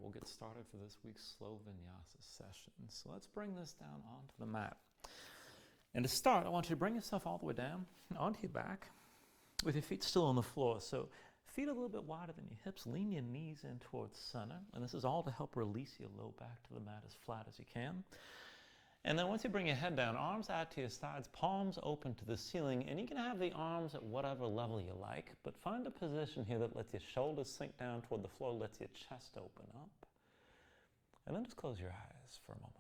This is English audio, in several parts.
we'll get started for this week's slow Vinyasa session. So let's bring this down onto the mat. And to start, I want you to bring yourself all the way down onto your back with your feet still on the floor. So feet a little bit wider than your hips. Lean your knees in towards center. And this is all to help release your low back to the mat as flat as you can. And then once you bring your head down, arms out to your sides, palms open to the ceiling, and you can have the arms at whatever level you like, but find a position here that lets your shoulders sink down toward the floor, lets your chest open up. And then just close your eyes for a moment.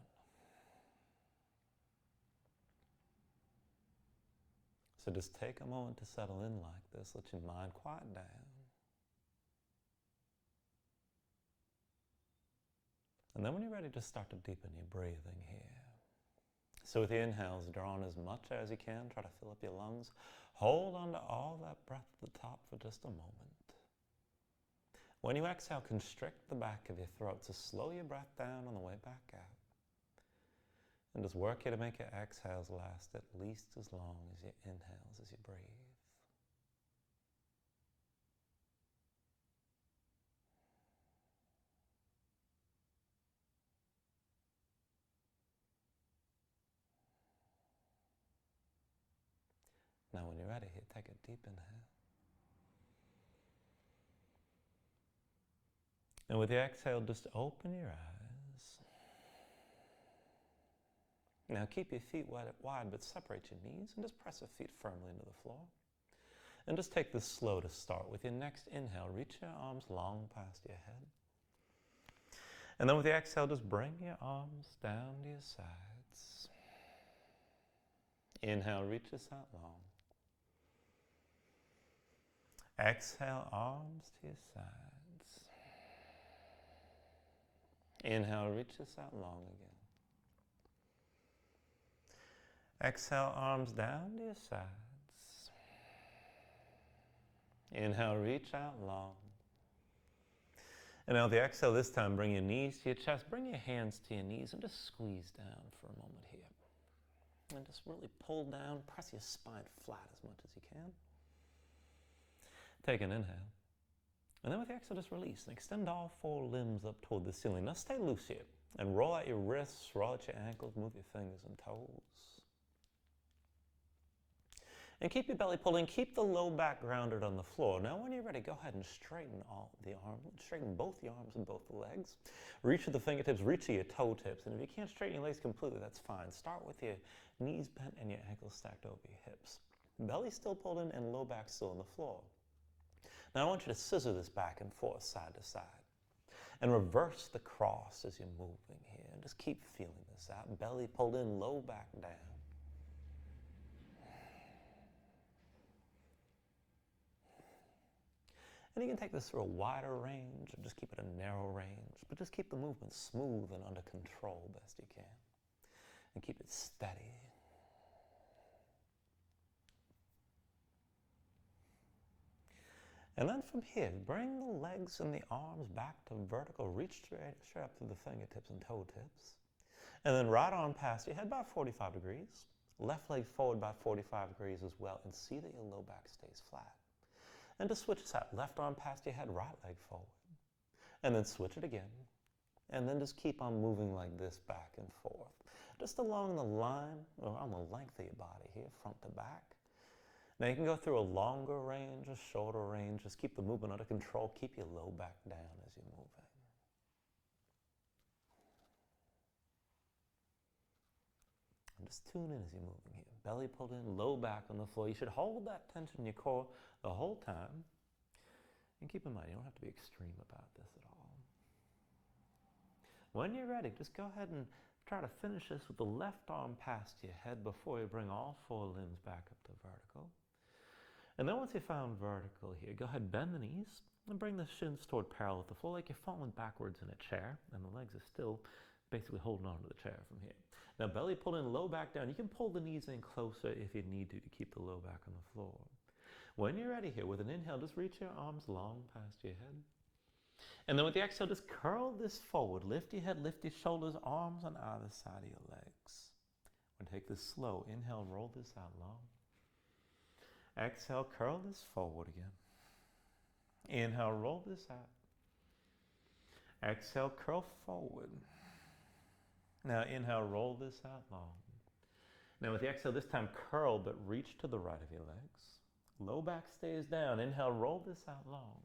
So just take a moment to settle in like this. Let your mind quiet down. And then when you're ready, just start to deepen your breathing here. So with the inhales, draw on as much air as you can. Try to fill up your lungs. Hold on to all that breath at the top for just a moment. When you exhale, constrict the back of your throat. So slow your breath down on the way back out. And just work here to make your exhales last at least as long as your inhales as you breathe. Now when you're ready, here, take a deep inhale. And with the exhale, just open your eyes. Now keep your feet wide, but separate your knees and just press your feet firmly into the floor. And just take this slow to start. With your next inhale, reach your arms long past your head. And then with the exhale, just bring your arms down to your sides. Inhale, reach us out long. Exhale, arms to your sides. Inhale, reach us out long again. Exhale, arms down to your sides. Inhale, reach out long. And now the exhale this time, bring your knees to your chest, bring your hands to your knees, and just squeeze down for a moment here. And just really pull down, press your spine flat as much as you can. Take an inhale. And then with the exhale, just release and extend all four limbs up toward the ceiling. Now stay loose here and roll out your wrists, roll out your ankles, move your fingers and toes. And keep your belly pulled in, keep the low back grounded on the floor. Now when you're ready, go ahead and straighten all the arms, straighten both the arms and both the legs. Reach with the fingertips, reach to your toe tips. And if you can't straighten your legs completely, that's fine. Start with your knees bent and your ankles stacked over your hips. Belly still pulled in and low back still on the floor. Now I want you to scissor this back and forth, side to side. And reverse the cross as you're moving here. And just keep feeling this out. Belly pulled in, low back down. And you can take this through a wider range or just keep it a narrow range. But just keep the movement smooth and under control best you can. And keep it steady. And then from here, bring the legs and the arms back to vertical. Reach straight up through the fingertips and toe tips. And then right arm past your head about 45 degrees. Left leg forward about 45 degrees as well. And see that your low back stays flat. And just switch this out. Left arm past your head, right leg forward. And then switch it again. And then just keep on moving like this back and forth. Just along the line, or on the length of your body here, front to back. Now you can go through a longer range, a shorter range. Just keep the movement under control. Keep your low back down as you're moving. And just tune in as you're moving here. Belly pulled in, low back on the floor. You should hold that tension in your core the whole time. And keep in mind, you don't have to be extreme about this at all. When you're ready, just go ahead and try to finish this with the left arm past your head before you bring all four limbs back up to vertical. And then once you found vertical here, go ahead, bend the knees and bring the shins toward parallel with the floor like you're falling backwards in a chair, and the legs are still basically holding on to the chair from here. Now belly pulled in, low back down. You can pull the knees in closer if you need to keep the low back on the floor. When you're ready here, with an inhale, just reach your arms long past your head. And then with the exhale, just curl this forward. Lift your head, lift your shoulders, arms on either side of your legs. We're going to take this slow. Inhale, roll this out long. Exhale, curl this forward again. Inhale, roll this out. Exhale, curl forward. Now inhale, roll this out long. Now with the exhale, this time curl, but reach to the right of your legs. Low back stays down. Inhale, roll this out long.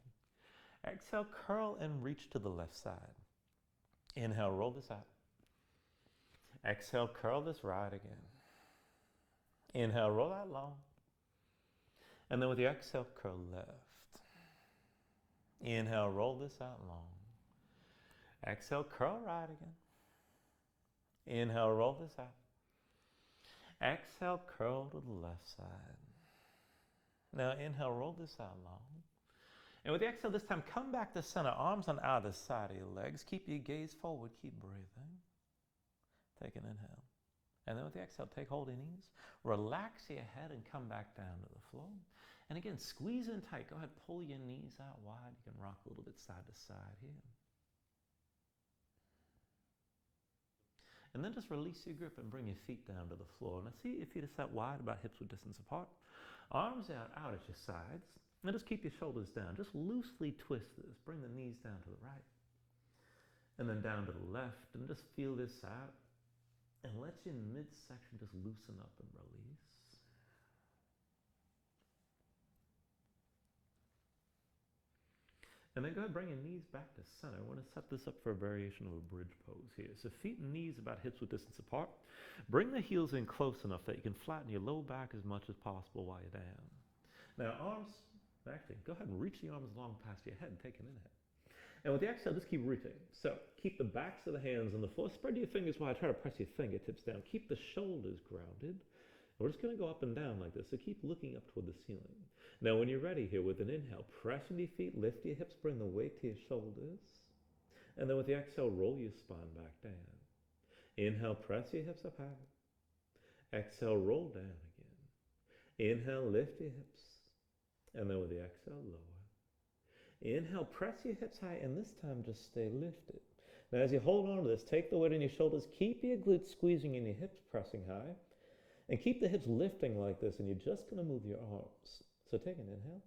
Exhale, curl and reach to the left side. Inhale, roll this out. Exhale, curl this right again. Inhale, roll out long. And then with your exhale, curl left. Inhale, roll this out long. Exhale, curl right again. Inhale, roll this out. Exhale, curl to the left side. Now inhale, roll this out long. And with the exhale this time, come back to center, arms on either side of your legs. Keep your gaze forward, keep breathing. Take an inhale. And then with the exhale, take hold of your knees. Relax your head and come back down to the floor. And again, squeeze in tight. Go ahead, pull your knees out wide. You can rock a little bit side to side here. And then just release your grip and bring your feet down to the floor. Now see if feet are set wide, about hips width distance apart. Arms out at your sides. And just keep your shoulders down. Just loosely twist this. Bring the knees down to the right. And then down to the left. And just feel this out. And let your midsection just loosen up and release. And then go ahead and bring your knees back to center. I want to set this up for a variation of a bridge pose here. So feet and knees about hips width distance apart. Bring the heels in close enough that you can flatten your low back as much as possible while you're down. Now arms, actually, go ahead and reach the arms long past your head and take an inhale. And with the exhale, just keep reaching. So keep the backs of the hands on the floor. Spread your fingers wide. Try to press your fingertips down. Keep the shoulders grounded. We're just going to go up and down like this. So keep looking up toward the ceiling. Now when you're ready here with an inhale, press into your feet, lift your hips, bring the weight to your shoulders. And then with the exhale, roll your spine back down. Inhale, press your hips up high. Exhale, roll down again. Inhale, lift your hips. And then with the exhale, lower. Inhale, press your hips high, and this time just stay lifted. Now as you hold on to this, take the weight in your shoulders, keep your glutes squeezing and your hips pressing high, and keep the hips lifting like this, and you're just going to move your arms. So take an inhale,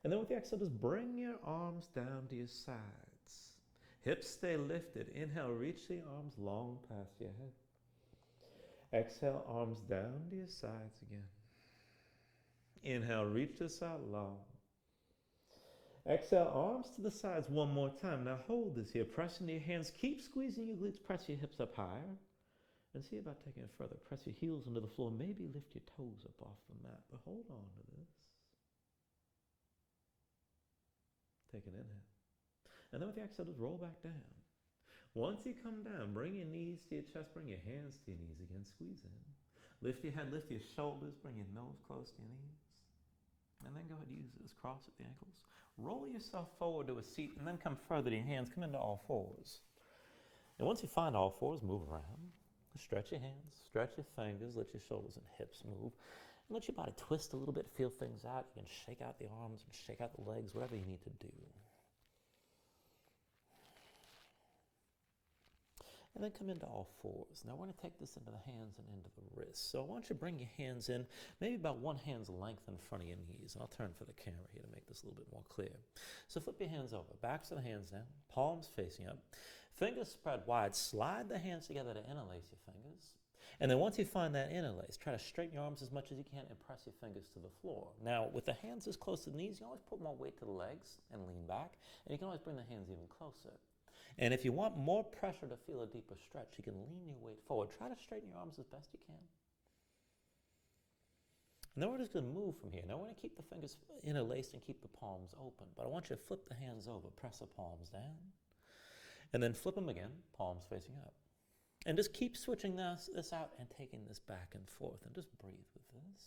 and then with the exhale, just bring your arms down to your sides. Hips stay lifted. Inhale, reach the arms long past your head. Exhale, arms down to your sides again. Inhale, reach this out long. Exhale, arms to the sides one more time. Now hold this here. Press into your hands. Keep squeezing your glutes. Press your hips up higher. And see about taking it further. Press your heels into the floor. Maybe lift your toes up off the mat. But hold on to this. Take an inhale. And then with the exhale, just roll back down. Once you come down, bring your knees to your chest. Bring your hands to your knees again. Squeeze in. Lift your head. Lift your shoulders. Bring your nose close to your knees. And then go ahead and use this. Cross at the ankles. Roll yourself forward to a seat and then come further to your hands. Come into all fours. And once you find all fours, move around. Stretch your hands, stretch your fingers, let your shoulders and hips move. And let your body twist a little bit, feel things out. You can shake out the arms and shake out the legs, whatever you need to do. And then come into all fours. Now we're going to take this into the hands and into the wrists. So I want you to bring your hands in, maybe about one hand's length in front of your knees. And I'll turn for the camera here to make this a little bit more clear. So flip your hands over, backs of the hands down, palms facing up. Fingers spread wide. Slide the hands together to interlace your fingers. And then once you find that interlace, try to straighten your arms as much as you can and press your fingers to the floor. Now, with the hands as close to the knees, you can always put more weight to the legs and lean back. And you can always bring the hands even closer. And if you want more pressure to feel a deeper stretch, you can lean your weight forward. Try to straighten your arms as best you can. And then we're just going to move from here. Now we're going to keep the fingers interlaced and keep the palms open. But I want you to flip the hands over, press the palms down. And then flip them again, palms facing up. And just keep switching this out and taking this back and forth. And just breathe with this.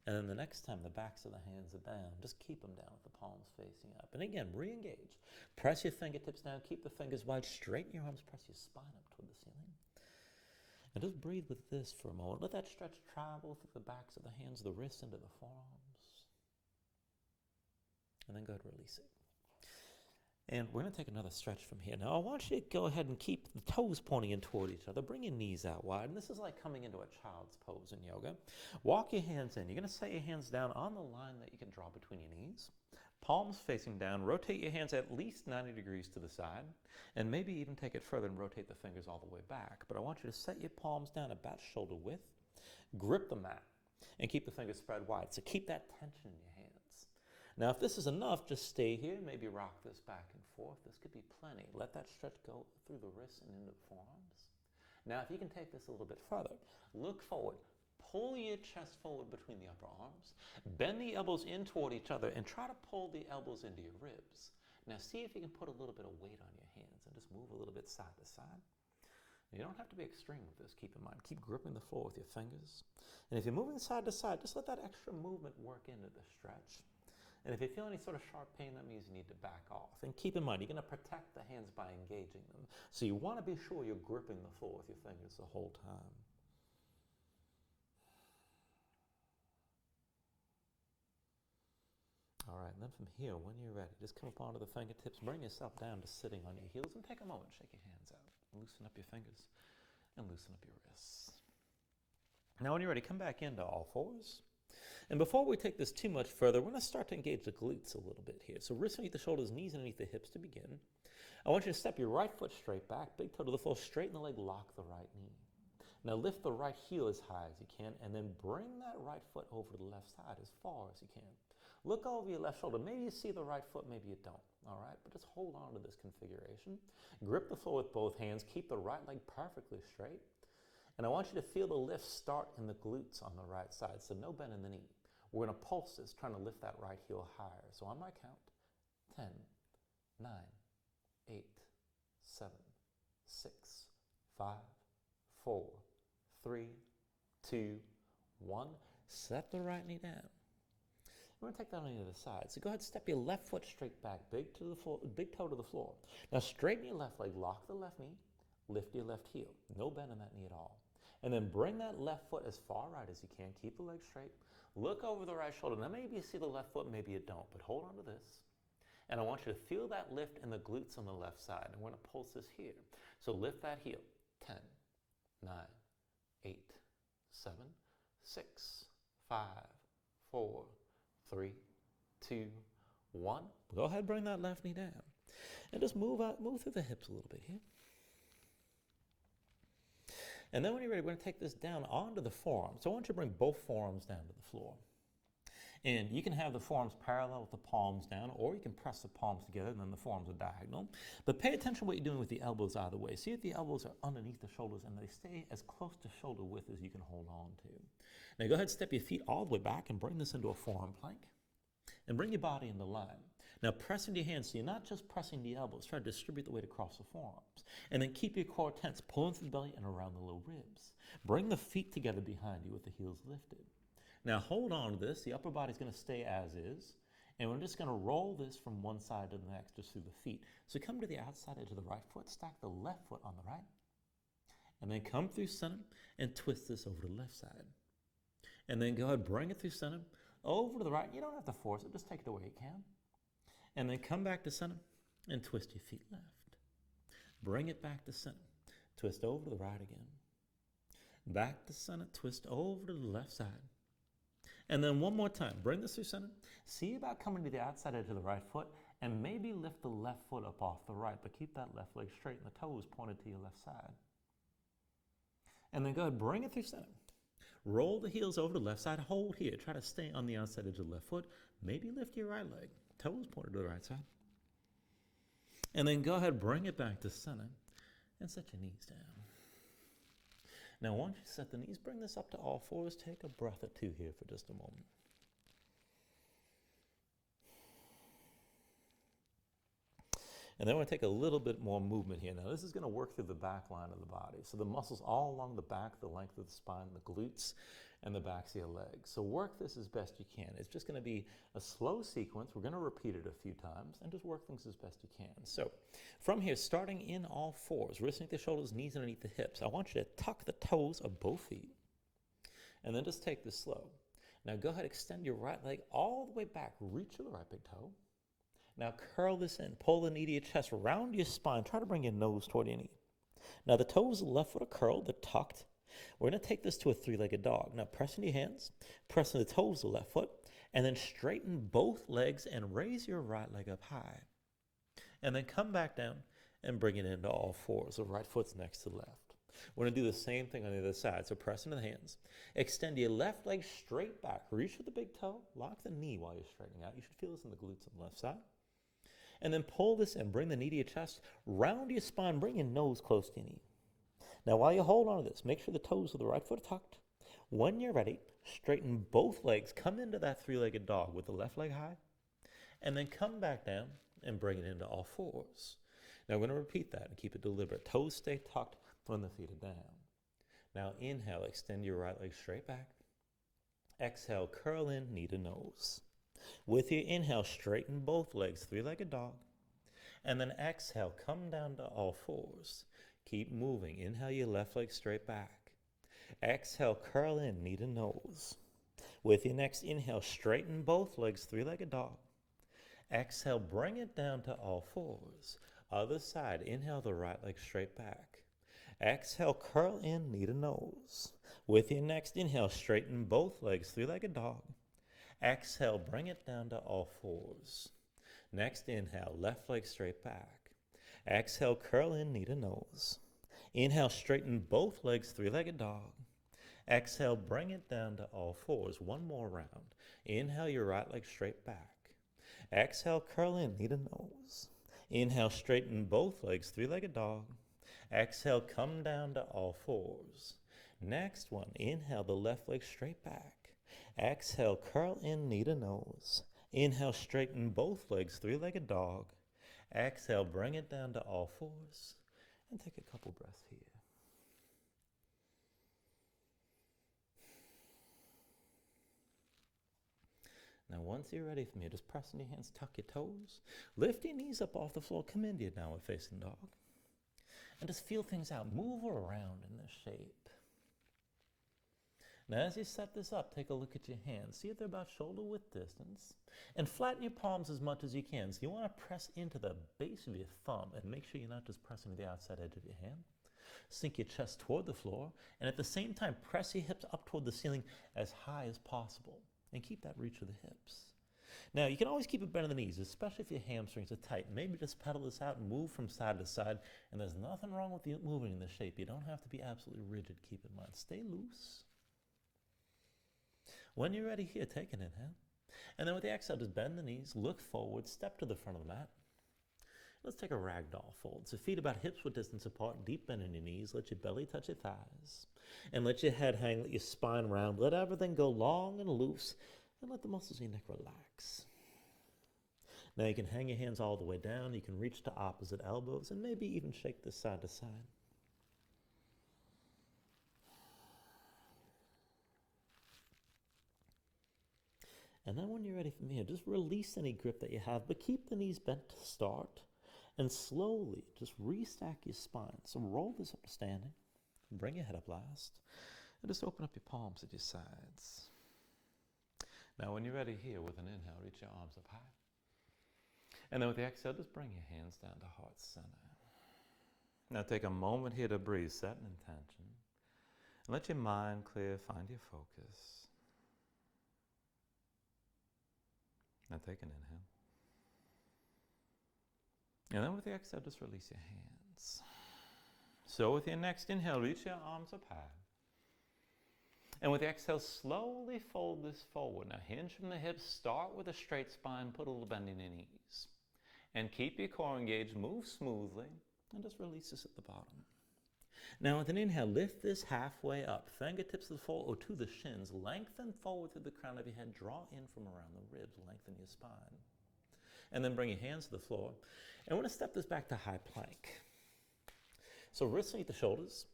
And then the next time the backs of the hands are down, just keep them down with the palms facing up. And again, re-engage. Press your fingertips down, keep the fingers wide, straighten your arms, press your spine up toward the ceiling. And just breathe with this for a moment. Let that stretch travel through the backs of the hands, the wrists into the forearms. And then go ahead and release it. And we're going to take another stretch from here. Now, I want you to go ahead and keep the toes pointing in toward each other. Bring your knees out wide. And this is like coming into a child's pose in yoga. Walk your hands in. You're going to set your hands down on the line that you can draw between your knees. Palms facing down. Rotate your hands at least 90 degrees to the side. And maybe even take it further and rotate the fingers all the way back. But I want you to set your palms down about shoulder width. Grip the mat. And keep the fingers spread wide. So keep that tension in your hands. Now, if this is enough, just stay here. Maybe rock this back and forth. This could be plenty. Let that stretch go through the wrists and into the forearms. Now, if you can take this a little bit further, look forward. Pull your chest forward between the upper arms. Bend the elbows in toward each other and try to pull the elbows into your ribs. Now, see if you can put a little bit of weight on your hands and just move a little bit side to side. You don't have to be extreme with this, keep in mind. Keep gripping the floor with your fingers. And if you're moving side to side, just let that extra movement work into the stretch. And if you feel any sort of sharp pain, that means you need to back off. And keep in mind, you're going to protect the hands by engaging them. So you want to be sure you're gripping the floor with your fingers the whole time. All right, and then from here, when you're ready, just come up onto the fingertips, bring yourself down to sitting on your heels, and take a moment, shake your hands out. Loosen up your fingers and loosen up your wrists. Now when you're ready, come back into all fours. And before we take this too much further, we're going to start to engage the glutes a little bit here. So wrists underneath the shoulders, knees underneath the hips to begin. I want you to step your right foot straight back, big toe to the floor, straighten the leg, lock the right knee. Now lift the right heel as high as you can, and then bring that right foot over to the left side as far as you can. Look over your left shoulder. Maybe you see the right foot, maybe you don't. All right, but just hold on to this configuration. Grip the floor with both hands. Keep the right leg perfectly straight. And I want you to feel the lift start in the glutes on the right side, so no bend in the knee. We're going to pulse this, trying to lift that right heel higher. So on my count, 10, 9, 8, 7, 6, 5, 4, 3, 2, 1. Set the right knee down. We're going to take that on the other side. So go ahead, step your left foot straight back, big toe to the floor. Now straighten your left leg, lock the left knee, lift your left heel. No bend in that knee at all. And then bring that left foot as far right as you can. Keep the leg straight. Look over the right shoulder. Now maybe you see the left foot, maybe you don't, but hold on to this. And I want you to feel that lift in the glutes on the left side. And we're going to pulse this here. So lift that heel. 10, 9, 8, 7, 6, 5, 4, 3, 2, 1. Go ahead, bring that left knee down. And just move through the hips a little bit here. And then when you're ready, we're going to take this down onto the forearms. So I want you to bring both forearms down to the floor. And you can have the forearms parallel with the palms down, or you can press the palms together and then the forearms are diagonal. But pay attention to what you're doing with the elbows either way. See if the elbows are underneath the shoulders and they stay as close to shoulder width as you can hold on to. Now go ahead and step your feet all the way back and bring this into a forearm plank. And bring your body into line. Now press into your hands, so you're not just pressing the elbows. Try to distribute the weight across the forearms. And then keep your core tense, pulling through the belly and around the low ribs. Bring the feet together behind you with the heels lifted. Now hold on to this. The upper body's going to stay as is. And we're just going to roll this from one side to the next, just through the feet. So come to the outside edge of the right foot, stack the left foot on the right. And then come through center and twist this over to the left side. And then go ahead, bring it through center, over to the right. You don't have to force it, just take it away you can. And then come back to center and twist your feet left. Bring it back to center. Twist over to the right again. Back to center, twist over to the left side. And then one more time, bring this through center. See about coming to the outside edge of the right foot and maybe lift the left foot up off the right, but keep that left leg straight and the toes pointed to your left side. And then go ahead, bring it through center. Roll the heels over to the left side, hold here. Try to stay on the outside edge of the left foot. Maybe lift your right leg, toes pointed to the right side. And then go ahead, bring it back to center and set your knees down. Now once you set the knees, bring this up to all fours. Take a breath or two here for just a moment. And then we're going to take a little bit more movement here. Now this is going to work through the back line of the body. So the muscles all along the back, the length of the spine, the glutes, and the backs of your legs. So work this as best you can. It's just going to be a slow sequence. We're going to repeat it a few times and just work things as best you can. So from here, starting in all fours, wrists underneath the shoulders, knees underneath the hips. I want you to tuck the toes of both feet and then just take this slow. Now go ahead, extend your right leg all the way back. Reach to the right big toe. Now curl this in. Pull the knee to your chest, round your spine. Try to bring your nose toward your knee. Now the toes of the left foot are curled, they're tucked. We're going to take this to a three-legged dog. Now press in your hands, press in the toes of the left foot, and then straighten both legs and raise your right leg up high. And then come back down and bring it into all fours. The right foot's next to the left. We're going to do the same thing on the other side. So press into the hands. Extend your left leg straight back. Reach for the big toe. Lock the knee while you're straightening out. You should feel this in the glutes on the left side. And then pull this in. Bring the knee to your chest. Round your spine. Bring your nose close to your knee. Now while you hold on to this, make sure the toes of the right foot are tucked. When you're ready, straighten both legs. Come into that three-legged dog with the left leg high. And then come back down and bring it into all fours. Now we're going to repeat that and keep it deliberate. Toes stay tucked when the feet are down. Now inhale, extend your right leg straight back. Exhale, curl in, knee to nose. With your inhale, straighten both legs, three-legged dog. And then exhale, come down to all fours. Keep moving. Inhale your left leg straight back. Exhale, curl in, knee to nose. With your next inhale, straighten both legs, three-legged dog. Exhale, bring it down to all fours. Other side, inhale the right leg straight back. Exhale, curl in, knee to nose. With your next inhale, straighten both legs, three-legged dog. Exhale, bring it down to all fours. Next inhale, left leg straight back. Exhale, curl in, knee to nose. Inhale, straighten both legs, three-legged dog. Exhale, bring it down to all fours. One more round. Inhale your right leg straight back. Exhale, curl in, knee to nose. Inhale, straighten both legs, three-legged dog. Exhale, come down to all fours. Next one, inhale the left leg straight back. Exhale, curl in, knee to nose. Inhale, straighten both legs, three-legged dog. Exhale, bring it down to all fours. And take a couple breaths here. Now once you're ready for me, just press in your hands, tuck your toes, lift your knees up off the floor, come into your downward facing dog. And just feel things out. Move around in this shape. Now as you set this up, take a look at your hands. See if they're about shoulder width distance. And flatten your palms as much as you can. So you want to press into the base of your thumb and make sure you're not just pressing to the outside edge of your hand. Sink your chest toward the floor. And at the same time, press your hips up toward the ceiling as high as possible. And keep that reach of the hips. Now, you can always keep it bent in the knees, especially if your hamstrings are tight. Maybe just pedal this out and move from side to side. And there's nothing wrong with you moving in this shape. You don't have to be absolutely rigid. Keep in mind. Stay loose. When you're ready here, take an inhale. And then with the exhale, just bend the knees, look forward, step to the front of the mat. Let's take a ragdoll fold. So feet about hips width distance apart, deep bend in your knees. Let your belly touch your thighs. And let your head hang, let your spine round. Let everything go long and loose. And let the muscles of your neck relax. Now you can hang your hands all the way down. You can reach to opposite elbows and maybe even shake this side to side. And then when you're ready from here, just release any grip that you have, but keep the knees bent to start. And slowly just restack your spine. So roll this up to standing. Bring your head up last. And just open up your palms at your sides. Now when you're ready here, with an inhale, reach your arms up high. And then with the exhale, just bring your hands down to heart center. Now take a moment here to breathe, set an intention. And let your mind clear, find your focus. Now take an inhale. And then with the exhale, just release your hands. So with your next inhale, reach your arms up high. And with the exhale, slowly fold this forward. Now hinge from the hips, start with a straight spine, put a little bend in your knees. And keep your core engaged, move smoothly, and just release this at the bottom. Now with an inhale, lift this halfway up, fingertips to the floor or to the shins, lengthen forward through the crown of your head, draw in from around the ribs, lengthen your spine. And then bring your hands to the floor. And we're going to step this back to high plank. So wrists underneath the shoulders.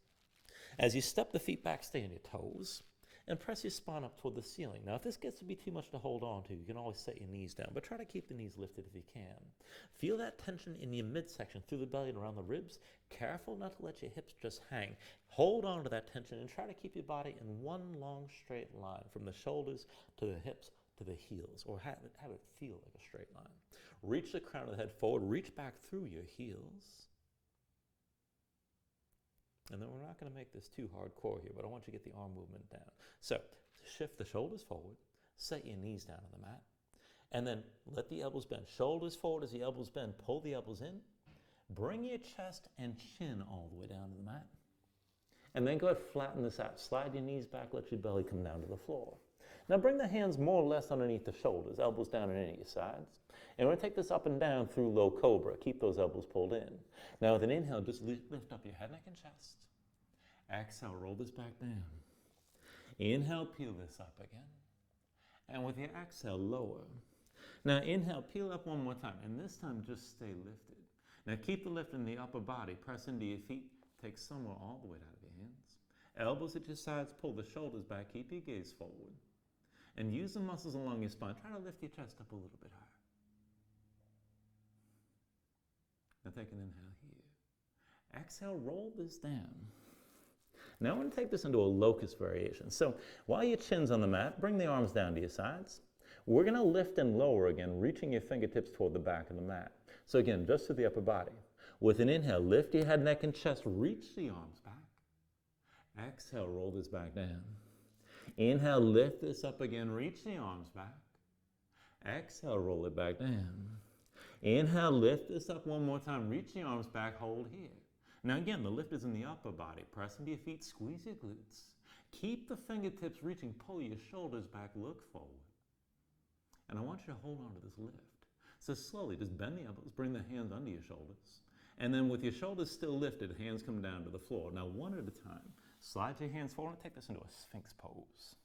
As you step the feet back, stay on your toes. And press your spine up toward the ceiling. Now, if this gets to be too much to hold on to, you can always set your knees down. But try to keep the knees lifted if you can. Feel that tension in your midsection, through the belly and around the ribs. Careful not to let your hips just hang. Hold on to that tension and try to keep your body in one long straight line from the shoulders to the hips to the heels, or have it feel like a straight line. Reach the crown of the head forward, reach back through your heels. And then we're not going to make this too hardcore here, but I want you to get the arm movement down. So shift the shoulders forward, set your knees down on the mat, and then let the elbows bend. Shoulders forward as the elbows bend, pull the elbows in, bring your chest and chin all the way down to the mat. And then go ahead, flatten this out. Slide your knees back, let your belly come down to the floor. Now bring the hands more or less underneath the shoulders, elbows down on any of your sides. And we're going to take this up and down through low cobra. Keep those elbows pulled in. Now with an inhale, just lift up your head, neck, and chest. Exhale, roll this back down. Inhale, peel this up again. And with your exhale, lower. Now inhale, peel up one more time. And this time, just stay lifted. Now keep the lift in the upper body. Press into your feet. Take somewhere all the way out of your hands. Elbows at your sides, pull the shoulders back. Keep your gaze forward. And use the muscles along your spine. Try to lift your chest up a little bit higher. Now take an inhale here. Exhale, roll this down. Now I'm going to take this into a locust variation. So while your chin's on the mat, bring the arms down to your sides. We're going to lift and lower again, reaching your fingertips toward the back of the mat. So again, just to the upper body. With an inhale, lift your head, neck, and chest. Reach the arms back. Exhale, roll this back down. Inhale, lift this up again. Reach the arms back. Exhale, roll it back down. Inhale, lift this up one more time. Reach the arms back. Hold here. Now again, the lift is in the upper body. Press into your feet. Squeeze your glutes. Keep the fingertips reaching. Pull your shoulders back. Look forward. And I want you to hold on to this lift. So slowly, just bend the elbows. Bring the hands under your shoulders. And then with your shoulders still lifted, hands come down to the floor. Now one at a time. Slide your hands forward and take this into a Sphinx pose.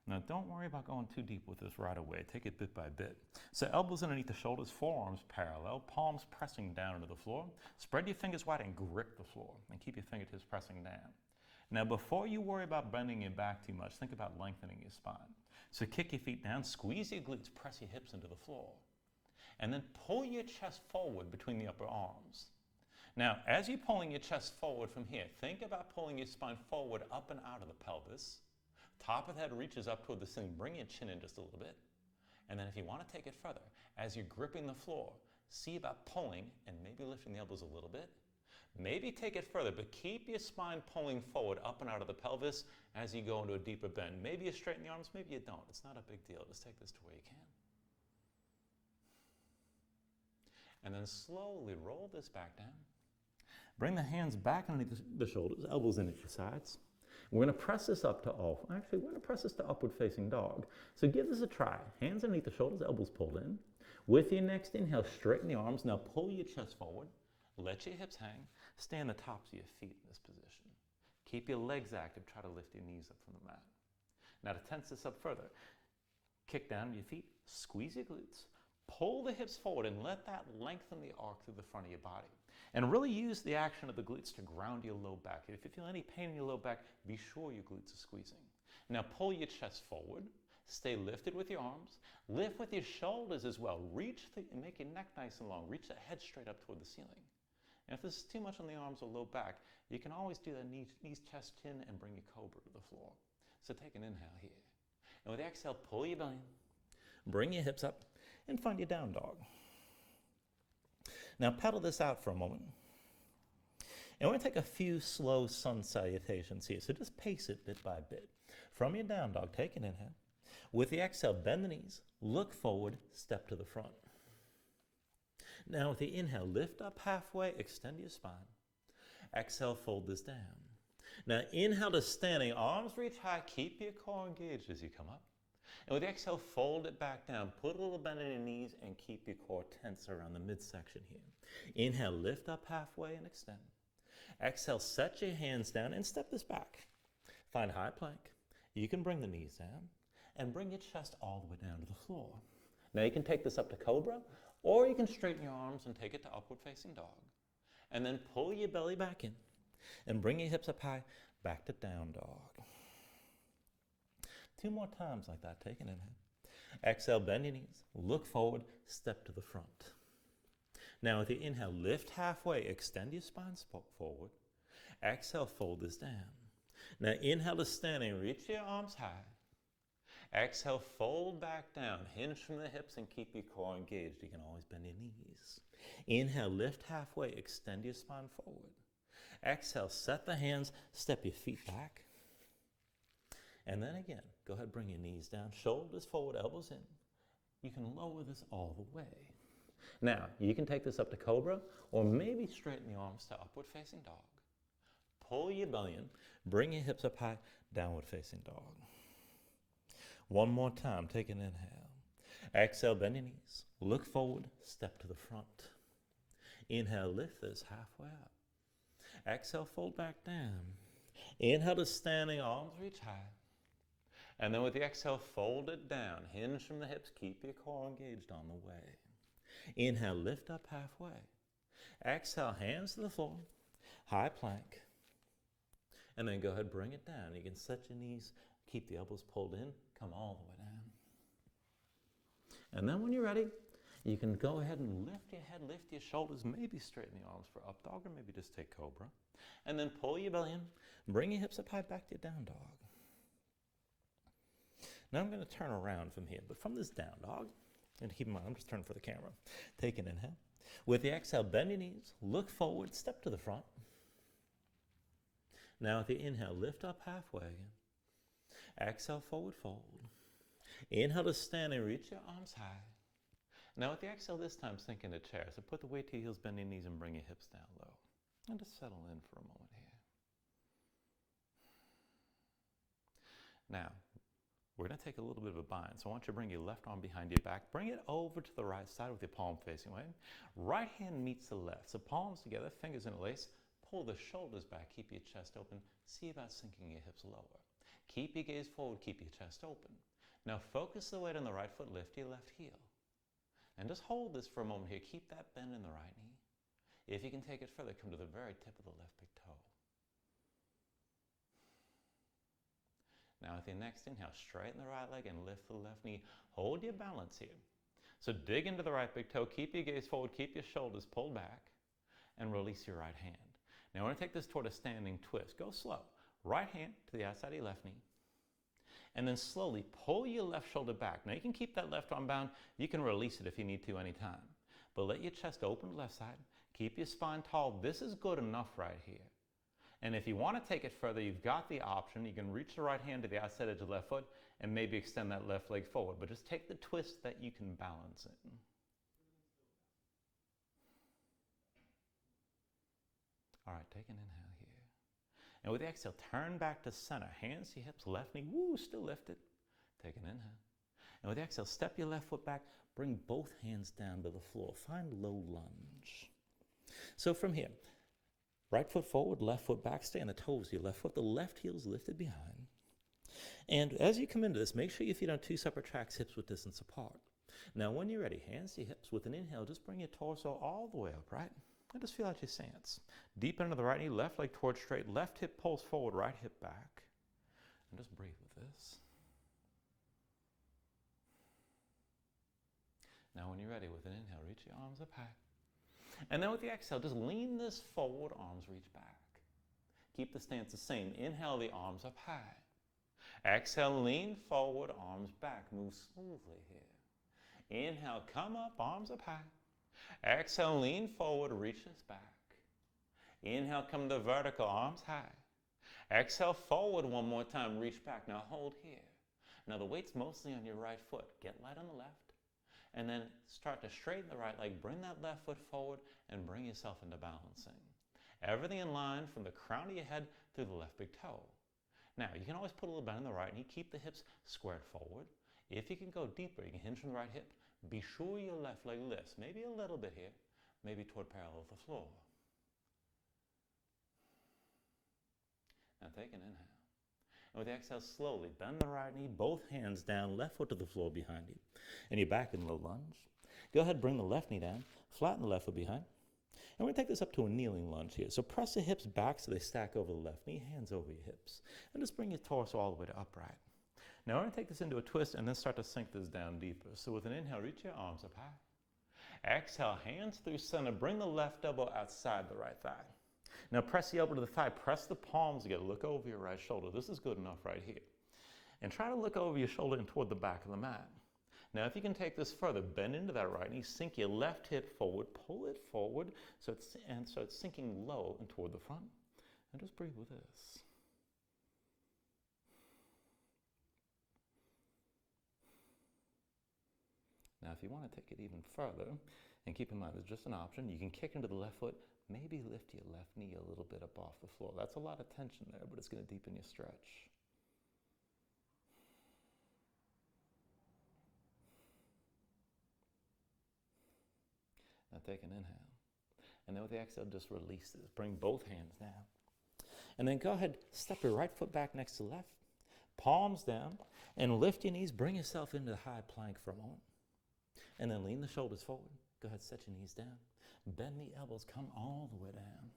Now don't worry about going too deep with this right away. Take it bit by bit. So elbows underneath the shoulders, forearms parallel, palms pressing down into the floor. Spread your fingers wide and grip the floor. And keep your fingertips pressing down. Now before you worry about bending your back too much, think about lengthening your spine. So kick your feet down, squeeze your glutes, press your hips into the floor. And then pull your chest forward between the upper arms. Now, as you're pulling your chest forward from here, think about pulling your spine forward up and out of the pelvis. Top of the head reaches up toward the ceiling. Bring your chin in just a little bit. And then if you want to take it further, as you're gripping the floor, see about pulling and maybe lifting the elbows a little bit. Maybe take it further, but keep your spine pulling forward up and out of the pelvis as you go into a deeper bend. Maybe you straighten the arms, maybe you don't. It's not a big deal. Just take this to where you can. And then slowly roll this back down. Bring the hands back underneath the shoulders, elbows in at your sides. We're going to press this up to we're going to press this to upward facing dog. So give this a try. Hands underneath the shoulders, elbows pulled in. With your next inhale, straighten the arms. Now pull your chest forward. Let your hips hang. Stay on the tops of your feet in this position. Keep your legs active. Try to lift your knees up from the mat. Now to tense this up further, kick down your feet, squeeze your glutes. Pull the hips forward and let that lengthen the arc through the front of your body. And really use the action of the glutes to ground your low back. If you feel any pain in your low back, be sure your glutes are squeezing. Now pull your chest forward. Stay lifted with your arms. Lift with your shoulders as well. And make your neck nice and long. Reach the head straight up toward the ceiling. And if this is too much on the arms or low back, you can always do that knees, chest, chin, and bring your cobra to the floor. So take an inhale here. And with the exhale, pull your belly in. Bring your hips up and find your down dog. Now pedal this out for a moment. And we're going to take a few slow sun salutations here. So just pace it bit by bit. From your down dog, take an inhale. With the exhale, bend the knees, look forward, step to the front. Now with the inhale, lift up halfway, extend your spine. Exhale, fold this down. Now inhale to standing, arms reach high, keep your core engaged as you come up. And with the exhale, fold it back down. Put a little bend in your knees and keep your core tense around the midsection here. Inhale, lift up halfway and extend. Exhale, set your hands down and step this back. Find high plank. You can bring the knees down and bring your chest all the way down to the floor. Now you can take this up to cobra, or you can straighten your arms and take it to upward facing dog. And then pull your belly back in and bring your hips up high, back to down dog. 2 more times like that. Take an inhale. Exhale, bend your knees, look forward, step to the front. Now with the inhale, lift halfway, extend your spine forward. Exhale, fold this down. Now inhale to standing, reach your arms high. Exhale, fold back down, hinge from the hips and keep your core engaged. You can always bend your knees. Inhale, lift halfway, extend your spine forward. Exhale, set the hands, step your feet back. And then again, go ahead, bring your knees down, shoulders forward, elbows in. You can lower this all the way. Now, you can take this up to cobra, or maybe straighten the arms to upward facing dog. Pull your belly in, bring your hips up high, downward facing dog. One more time, take an inhale. Exhale, bend your knees, look forward, step to the front. Inhale, lift this halfway up. Exhale, fold back down. Inhale to standing, arms reach high. And then with the exhale, fold it down. Hinge from the hips, keep your core engaged on the way. Inhale, lift up halfway. Exhale, hands to the floor, high plank. And then go ahead, bring it down. You can set your knees, keep the elbows pulled in, come all the way down. And then when you're ready, you can go ahead and lift your head, lift your shoulders, maybe straighten the arms for up dog, or maybe just take cobra. And then pull your belly in, bring your hips up high, back to your down dog. Now I'm going to turn around from here, but from this down dog, and keep in mind, I'm just turning for the camera. Take an inhale. With the exhale, bend your knees, look forward, step to the front. Now with the inhale, lift up halfway. Exhale, forward fold. Inhale to stand and reach your arms high. Now with the exhale this time, sink into chair. So put the weight to your heels, bend your knees, and bring your hips down low. And just settle in for a moment here. Now, we're going to take a little bit of a bind. So I want you to bring your left arm behind your back. Bring it over to the right side with your palm facing away. Right hand meets the left. So palms together, fingers interlace. Pull the shoulders back. Keep your chest open. See about sinking your hips lower. Keep your gaze forward. Keep your chest open. Now focus the weight on the right foot. Lift your left heel. And just hold this for a moment here. Keep that bend in the right knee. If you can take it further, come to the very tip of the left big toe. Now with your next inhale, straighten the right leg and lift the left knee. Hold your balance here. So dig into the right big toe, keep your gaze forward, keep your shoulders pulled back, and release your right hand. Now I want to take this toward a standing twist. Go slow. Right hand to the outside of your left knee. And then slowly pull your left shoulder back. Now you can keep that left arm bound. You can release it if you need to anytime. But let your chest open to the left side. Keep your spine tall. This is good enough right here. And if you want to take it further, you've got the option. You can reach the right hand to the outside edge of the left foot and maybe extend that left leg forward. But just take the twist that you can balance it. All right, take an inhale here. And with the exhale, turn back to center. Hands to your hips, left knee, woo, still lifted. Take an inhale. And with the exhale, step your left foot back. Bring both hands down to the floor. Find low lunge. So from here, right foot forward, left foot back, stay on the toes of your left foot. The left heel is lifted behind. And as you come into this, make sure your feet are on two separate tracks, hips width distance apart. Now when you're ready, hands to your hips. With an inhale, just bring your torso all the way up, right? And just feel out your stance. Deep into the right knee, left leg towards straight, left hip pulls forward, right hip back. And just breathe with this. Now when you're ready, with an inhale, reach your arms up high. And then with the exhale, just lean this forward, arms reach back. Keep the stance the same. Inhale the arms up high. Exhale, lean forward, arms back. Move smoothly here. Inhale, come up, arms up high. Exhale, lean forward, reaches back. Inhale, come to vertical, arms high. Exhale, forward one more time, reach back. Now hold here. Now the weight's mostly on your right foot. Get light on the left. And then start to straighten the right leg. Bring that left foot forward and bring yourself into balancing. Everything in line from the crown of your head through the left big toe. Now, you can always put a little bend in the right knee. Keep the hips squared forward. If you can go deeper, you can hinge from the right hip. Be sure your left leg lifts. Maybe a little bit here. Maybe toward parallel with the floor. Now take an inhale. And with the exhale, slowly bend the right knee, both hands down, left foot to the floor behind you. And you're back in low lunge. Go ahead, bring the left knee down, flatten the left foot behind. And we're going to take this up to a kneeling lunge here. So press the hips back so they stack over the left knee, hands over your hips. And just bring your torso all the way to upright. Now we're going to take this into a twist and then start to sink this down deeper. So with an inhale, reach your arms up high. Exhale, hands through center. Bring the left elbow outside the right thigh. Now press the elbow to the thigh. Press the palms together. Look over your right shoulder. This is good enough right here. And try to look over your shoulder and toward the back of the mat. Now, if you can take this further, bend into that right knee, sink your left hip forward, pull it forward, so it's sinking low and toward the front. And just breathe with this. Now, if you want to take it even further, and keep in mind, there's just an option. You can kick into the left foot, maybe lift your left knee a little bit up off the floor. That's a lot of tension there, but it's going to deepen your stretch. Now take an inhale. And then with the exhale, just release this. Bring both hands down. And then go ahead, step your right foot back next to left, palms down, and lift your knees. Bring yourself into the high plank for a moment. And then lean the shoulders forward. Go ahead, set your knees down. Bend the elbows, come all the way down.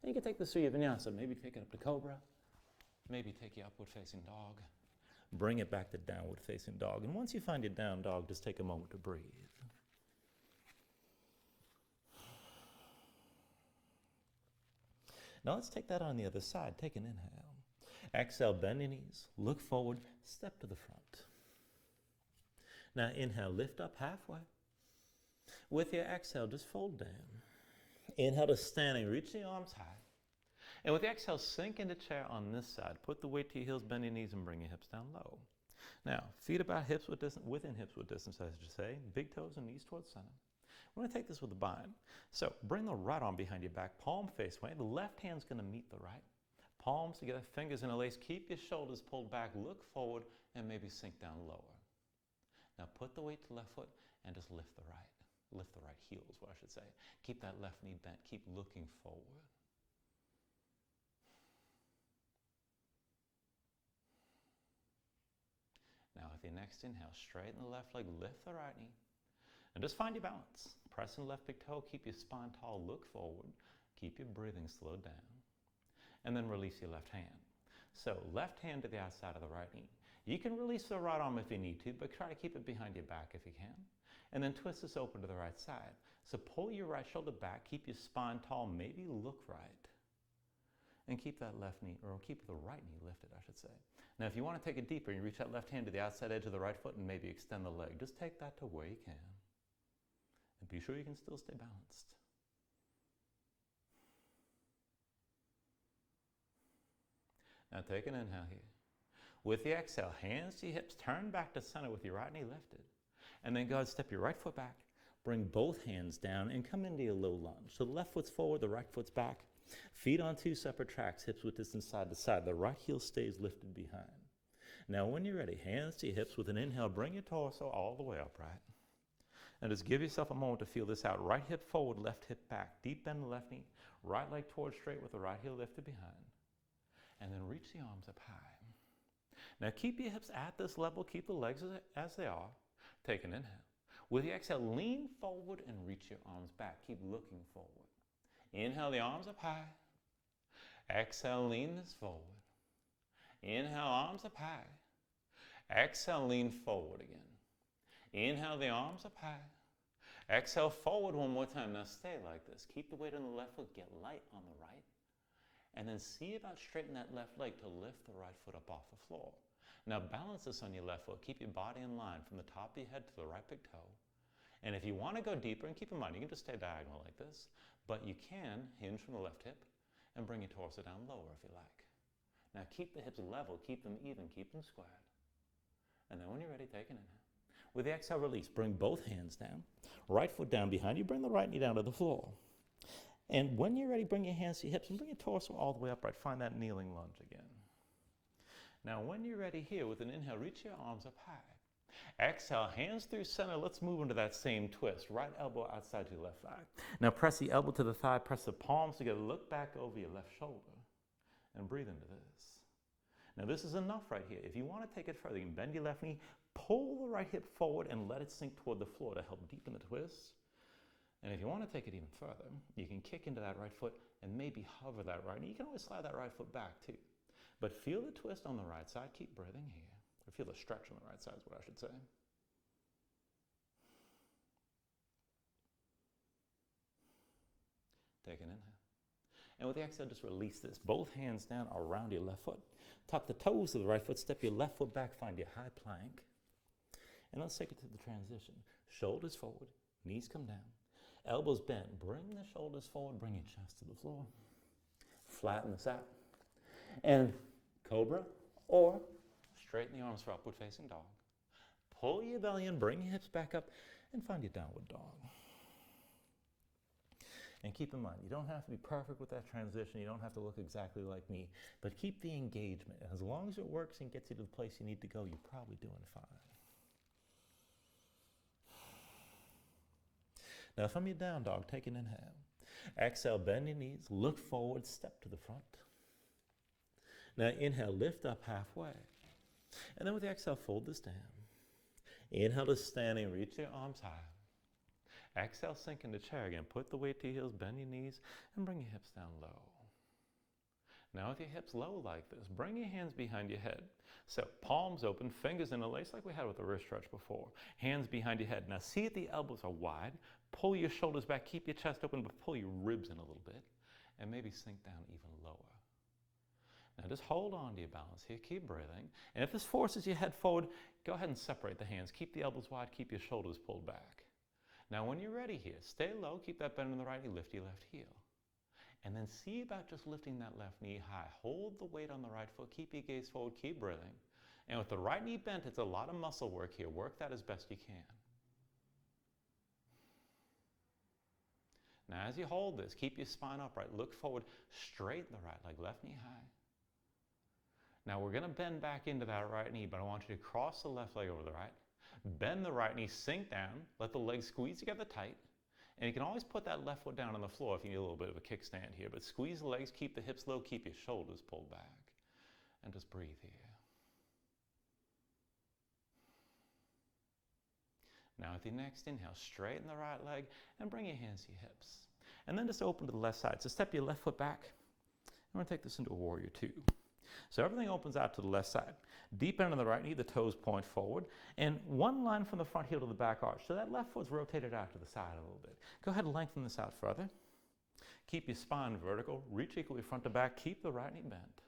And you can take this through your vinyasa. Maybe take it up to cobra. Maybe take your upward facing dog. Bring it back to downward facing dog. And once you find your down dog, just take a moment to breathe. Now let's take that on the other side. Take an inhale. Exhale, bend your knees, look forward, step to the front. Now inhale, lift up halfway. With your exhale, just fold down. Inhale to standing, reach the arms high. And with the exhale, sink into chair on this side. Put the weight to your heels, bend your knees, and bring your hips down low. Now, feet about hips width distance, within hips width distance, as you say. Big toes and knees towards center. We're going to take this with the bind. So bring the right arm behind your back, palm face away. The left hand's going to meet the right. Palms together, fingers in a lace. Keep your shoulders pulled back, look forward, and maybe sink down lower. Now put the weight to the left foot and just lift the right. Lift the right heel is what I should say. Keep that left knee bent. Keep looking forward. Now with your next inhale, straighten the left leg, lift the right knee. And just find your balance. Press in the left big toe, keep your spine tall, look forward. Keep your breathing slowed down. And then release your left hand. So left hand to the outside of the right knee. You can release the right arm if you need to, but try to keep it behind your back if you can. And then twist this open to the right side. So pull your right shoulder back, keep your spine tall, maybe look right. And keep that left knee, or keep the right knee lifted, I should say. Now if you want to take it deeper, you reach that left hand to the outside edge of the right foot and maybe extend the leg. Just take that to where you can. And be sure you can still stay balanced. Now take an inhale here. With the exhale, hands to your hips, turn back to center with your right knee lifted. And then go ahead, step your right foot back, bring both hands down and come into your low lunge. So the left foot's forward, the right foot's back. Feet on two separate tracks, hips width distance side to side. The right heel stays lifted behind. Now when you're ready, hands to your hips with an inhale, bring your torso all the way upright. And just give yourself a moment to feel this out. Right hip forward, left hip back. Deep bend the left knee, right leg towards straight with the right heel lifted behind. And then reach the arms up high. Now keep your hips at this level, keep the legs as they are. Take an inhale. With the exhale, lean forward and reach your arms back. Keep looking forward. Inhale the arms up high. Exhale, lean this forward. Inhale, arms up high. Exhale, lean forward again. Inhale the arms up high. Exhale, forward one more time. Now stay like this. Keep the weight on the left foot, get light on the right. And then see about straightening that left leg to lift the right foot up off the floor. Now balance this on your left foot. Keep your body in line from the top of your head to the right big toe. And if you want to go deeper, and keep in mind, you can just stay diagonal like this, but you can hinge from the left hip and bring your torso down lower if you like. Now keep the hips level, keep them even, keep them squared. And then when you're ready, take an inhale. With the exhale, release. Bring both hands down. Right foot down behind you. Bring the right knee down to the floor. And when you're ready, bring your hands to your hips and bring your torso all the way upright. Find that kneeling lunge again. Now, when you're ready here, with an inhale, reach your arms up high. Exhale, hands through center. Let's move into that same twist. Right elbow outside your left thigh. Now, press the elbow to the thigh. Press the palms together. Look back over your left shoulder and breathe into this. Now, this is enough right here. If you want to take it further, you can bend your left knee, pull the right hip forward, and let it sink toward the floor to help deepen the twist. And if you want to take it even further, you can kick into that right foot and maybe hover that right knee. You can always slide that right foot back too. But feel the twist on the right side. Keep breathing here. Or feel the stretch on the right side is what I should say. Take an inhale. And with the exhale, just release this. Both hands down around your left foot. Tuck the toes of the right foot, step your left foot back, find your high plank. And let's take it to the transition. Shoulders forward, knees come down, elbows bent. Bring the shoulders forward, bring your chest to the floor. Flatten this out. And cobra, or straighten the arms for upward facing dog. Pull your belly in, bring your hips back up, and find your downward dog. And keep in mind, you don't have to be perfect with that transition. You don't have to look exactly like me, but keep the engagement. As long as it works and gets you to the place you need to go, you're probably doing fine. Now from your down dog, take an inhale. Exhale, bend your knees, look forward, step to the front. Now inhale, lift up halfway. And then with the exhale, fold this down. Inhale to standing, reach your arms high. Exhale, sink into chair again. Put the weight to your heels, bend your knees, and bring your hips down low. Now with your hips low like this, bring your hands behind your head. So palms open, fingers in a lace like we had with the wrist stretch before. Hands behind your head. Now see if the elbows are wide. Pull your shoulders back, keep your chest open, but pull your ribs in a little bit. And maybe sink down even lower. Now just hold on to your balance here, keep breathing. And if this forces your head forward, go ahead and separate the hands. Keep the elbows wide, keep your shoulders pulled back. Now when you're ready here, stay low, keep that bend in the right knee, lift your left heel. And then see about just lifting that left knee high. Hold the weight on the right foot, keep your gaze forward, keep breathing. And with the right knee bent, it's a lot of muscle work here. Work that as best you can. Now as you hold this, keep your spine upright, look forward, straighten the right leg, left knee high. Now we're going to bend back into that right knee, but I want you to cross the left leg over the right. Bend the right knee, sink down, let the legs squeeze together tight. And you can always put that left foot down on the floor if you need a little bit of a kickstand here. But squeeze the legs, keep the hips low, keep your shoulders pulled back. And just breathe here. Now with your next inhale, straighten the right leg and bring your hands to your hips. And then just open to the left side. So step your left foot back. I'm going to take this into a warrior two. So everything opens out to the left side. Deep end of the right knee, the toes point forward. And one line from the front heel to the back arch. So that left foot's rotated out to the side a little bit. Go ahead and lengthen this out further. Keep your spine vertical. Reach equally front to back. Keep the right knee bent.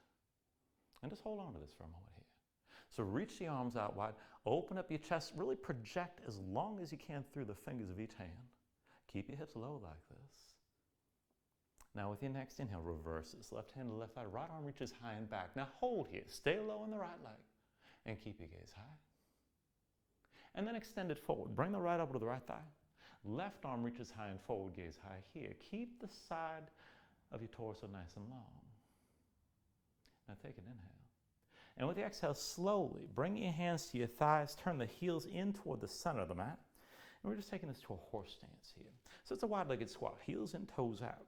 And just hold on to this for a moment here. So reach the arms out wide. Open up your chest. Really project as long as you can through the fingers of each hand. Keep your hips low like this. Now with your next inhale, reverse this. Left hand to left thigh, right arm reaches high and back. Now hold here, stay low in the right leg, and keep your gaze high. And then extend it forward. Bring the right elbow to the right thigh. Left arm reaches high and forward, gaze high here. Keep the side of your torso nice and long. Now take an inhale. And with the exhale, slowly bring your hands to your thighs, turn the heels in toward the center of the mat. And we're just taking this to a horse stance here. So it's a wide-legged squat, heels in, toes out.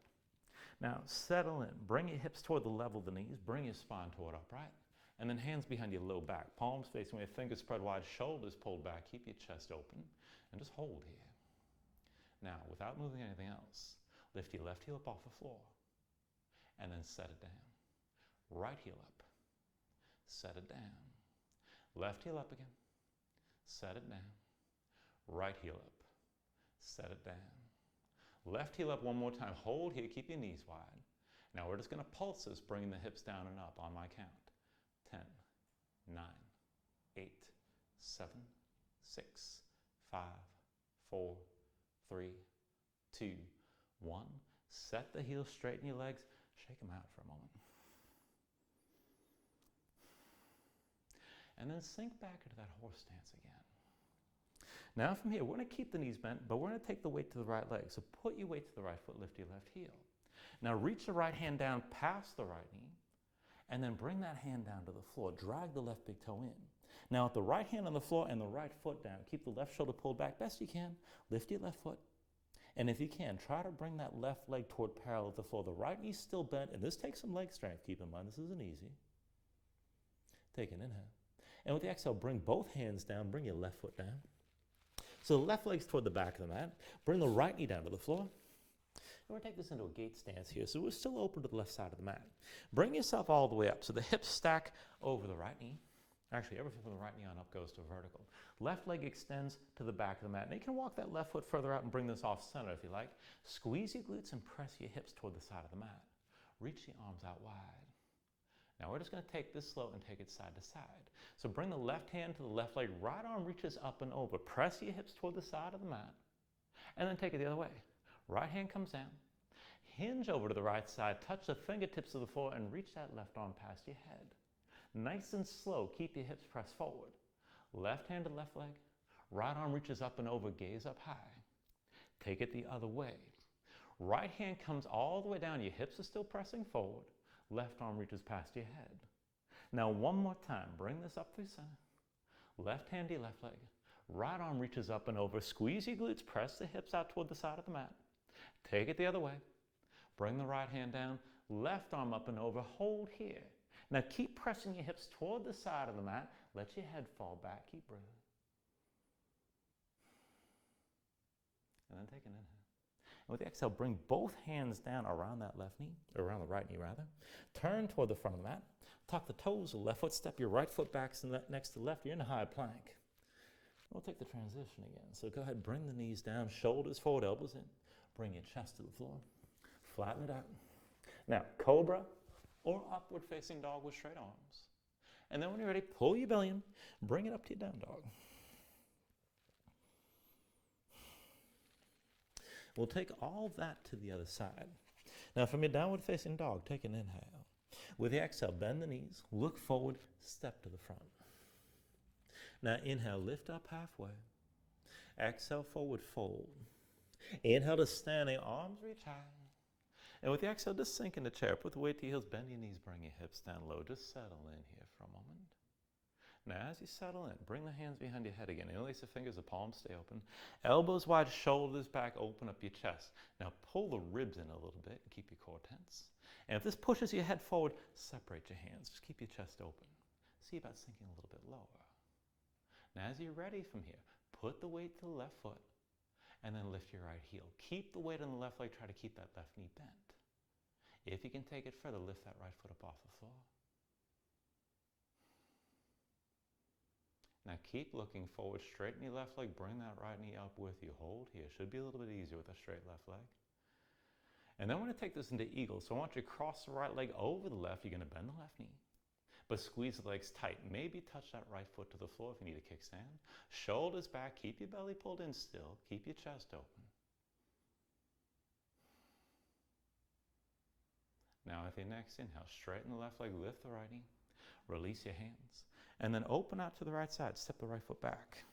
Now settle in, bring your hips toward the level of the knees, bring your spine toward upright, and then hands behind your low back, palms facing away, fingers spread wide, shoulders pulled back, keep your chest open, and just hold here. Now, without moving anything else, lift your left heel up off the floor, and then set it down. Right heel up, set it down. Left heel up again, set it down. Right heel up, set it down. Left heel up one more time. Hold here, keep your knees wide. Now we're just going to pulse this, bringing the hips down and up on my count. 10, 9, 8, 7, 6, 5, 4, 3, 2, 1. Set the heels, straighten your legs, shake them out for a moment. And then sink back into that horse stance again. Now from here, we're going to keep the knees bent, but we're going to take the weight to the right leg. So put your weight to the right foot, lift your left heel. Now reach the right hand down past the right knee, and then bring that hand down to the floor. Drag the left big toe in. Now with the right hand on the floor and the right foot down, keep the left shoulder pulled back best you can. Lift your left foot. And if you can, try to bring that left leg toward parallel with the floor. The right knee's still bent, and this takes some leg strength. Keep in mind, this isn't easy. Take an inhale. And with the exhale, bring both hands down, bring your left foot down. So the left leg's toward the back of the mat. Bring the right knee down to the floor. And we're going to take this into a gate stance here. So we're still open to the left side of the mat. Bring yourself all the way up. So the hips stack over the right knee. Actually, everything from the right knee on up goes to vertical. Left leg extends to the back of the mat. And you can walk that left foot further out and bring this off center if you like. Squeeze your glutes and press your hips toward the side of the mat. Reach the arms out wide. Now we're just going to take this slow and take it side to side. So bring the left hand to the left leg, right arm reaches up and over. Press your hips toward the side of the mat, and then take it the other way. Right hand comes down, hinge over to the right side, touch the fingertips of the floor, and reach that left arm past your head. Nice and slow, keep your hips pressed forward. Left hand to left leg, right arm reaches up and over, gaze up high. Take it the other way. Right hand comes all the way down, your hips are still pressing forward. Left arm reaches past your head. Now one more time, bring this up through center. Left hand to your left leg, right arm reaches up and over, squeeze your glutes, press the hips out toward the side of the mat. Take it the other way. Bring the right hand down, left arm up and over, hold here. Now keep pressing your hips toward the side of the mat, let your head fall back, keep breathing. And then take an inhale. And with the exhale, bring both hands down around that left knee, or around the right knee rather. Turn toward the front of the mat. Tuck the toes of the left foot, step your right foot back next to the left. You're in a high plank. We'll take the transition again. So go ahead, bring the knees down, shoulders forward, elbows in. Bring your chest to the floor. Flatten it out. Now, cobra or upward facing dog with straight arms. And then when you're ready, pull your belly in, bring it up to your down dog. We'll take all that to the other side. Now from your downward facing dog, take an inhale. With the exhale, bend the knees, look forward, step to the front. Now inhale, lift up halfway. Exhale, forward fold. Inhale to standing, arms reach high. And with the exhale, just sink in the chair. Put the weight to your heels, bend your knees, bring your hips down low. Just settle in here for a moment. Now as you settle in, bring the hands behind your head again. Interlace the fingers, the palms stay open. Elbows wide, shoulders back, open up your chest. Now pull the ribs in a little bit and keep your core tense. And if this pushes your head forward, separate your hands. Just keep your chest open. See about sinking a little bit lower. Now as you're ready from here, put the weight to the left foot and then lift your right heel. Keep the weight on the left leg, try to keep that left knee bent. If you can take it further, lift that right foot up off the floor. Now keep looking forward, straighten your left leg, bring that right knee up with you. Hold here. Should be a little bit easier with a straight left leg. And then we're going to take this into eagle. So I want you to cross the right leg over the left. You're going to bend the left knee, but squeeze the legs tight. Maybe touch that right foot to the floor if you need a kickstand. Shoulders back, keep your belly pulled in still, keep your chest open. Now with your next inhale, straighten the left leg, lift the right knee, release your hands. And then open out to the right side, step the right foot back.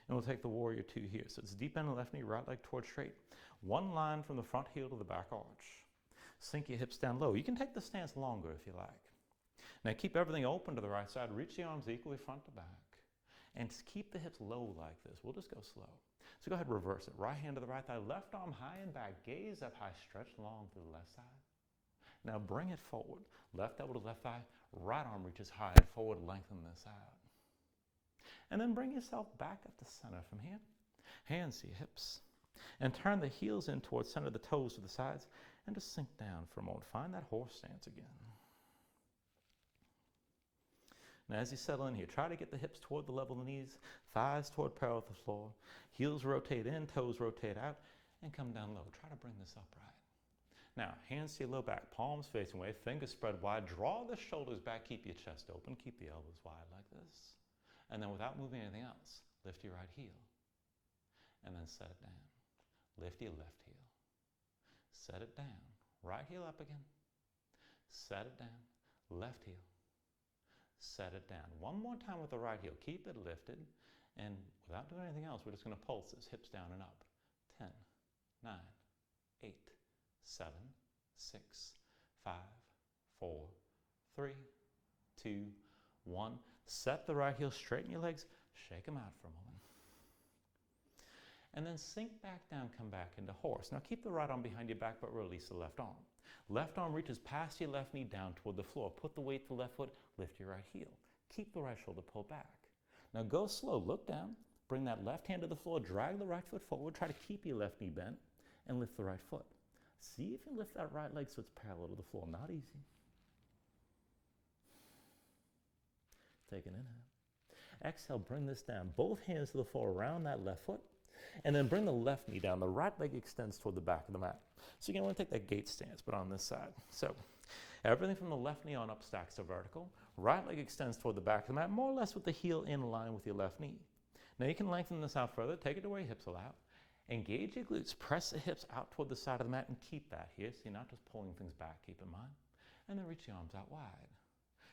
And we'll take the warrior two here. So it's deep bend the left knee, right leg towards straight. One line from the front heel to the back arch. Sink your hips down low. You can take the stance longer if you like. Now keep everything open to the right side. Reach the arms equally front to back. And just keep the hips low like this. We'll just go slow. So go ahead, reverse it. Right hand to the right thigh, left arm high and back. Gaze up high, stretch long to the left side. Now bring it forward. Left elbow to left thigh, right arm reaches high and forward, lengthen this out. And then bring yourself back up to center from here. Hands to your hips. And turn the heels in towards center, the toes to the sides, and just sink down for a moment. Find that horse stance again. Now as you settle in here, try to get the hips toward the level of the knees, thighs toward parallel with the floor, heels rotate in, toes rotate out, and come down low. Try to bring this upright. Now, hands to your low back, palms facing away, fingers spread wide. Draw the shoulders back, keep your chest open, keep the elbows wide like this. And then without moving anything else, lift your right heel. And then set it down. Lift your left heel. Set it down. Right heel up again. Set it down. Left heel. Set it down. One more time with the right heel. Keep it lifted. And without doing anything else, we're just going to pulse this, hips down and up. 10, 9, 8, 7, 6, 5, 4, 3, 2, 1. Set the right heel, straighten your legs, shake them out for a moment. And then sink back down, come back into horse. Now keep the right arm behind your back, but release the left arm. Left arm reaches past your left knee down toward the floor. Put the weight to the left foot, lift your right heel. Keep the right shoulder pulled back. Now go slow, look down, bring that left hand to the floor, drag the right foot forward, try to keep your left knee bent, and lift the right foot. See if you lift that right leg so it's parallel to the floor. Not easy. Take an inhale. Exhale, bring this down. Both hands to the floor around that left foot. And then bring the left knee down. The right leg extends toward the back of the mat. So again, we're going to take that gate stance, but on this side. So everything from the left knee on up stacks to vertical. Right leg extends toward the back of the mat, more or less with the heel in line with your left knee. Now you can lengthen this out further, take it to where your hips allow. Engage your glutes, press the hips out toward the side of the mat and keep that here. So you're not just pulling things back, keep in mind. And then reach the arms out wide.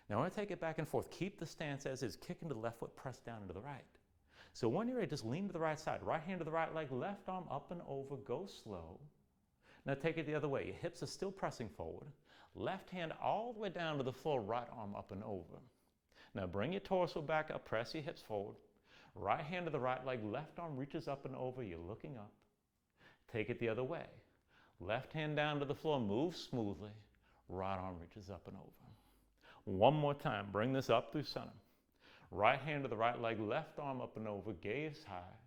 Now I want to take it back and forth. Keep the stance as is, kick into the left foot, press down into the right. So when you're ready, just lean to the right side. Right hand to the right leg, left arm up and over, go slow. Now take it the other way. Your hips are still pressing forward. Left hand all the way down to the floor, right arm up and over. Now bring your torso back up, press your hips forward. Right hand to the right leg, left arm reaches up and over, you're looking up. Take it the other way. Left hand down to the floor, move smoothly. Right arm reaches up and over. One more time, bring this up through center. Right hand to the right leg, left arm up and over, gaze high.